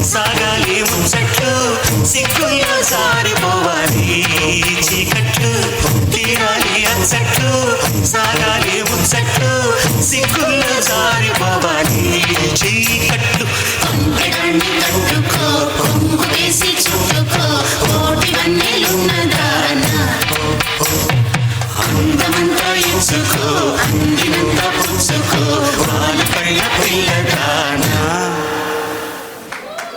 సాగాలి ముచ్చట్లు సిగ్గుల్లో సారిపోవాలి చీకట్లు తీరాలి అచ్చట్లు సాగాలి ముచ్చట్లు సిగ్గుల్లో సారిపోవాలి చీకట్లు అంతగాన్ని కట్టుకో కొంగు వేసి చుట్టుకో కోటి వన్నెలున్నదానా అందమంతా ఇచ్చుకో అందినంత పుచ్చుకో వాళ్ళ కళ్ళ పిల్ల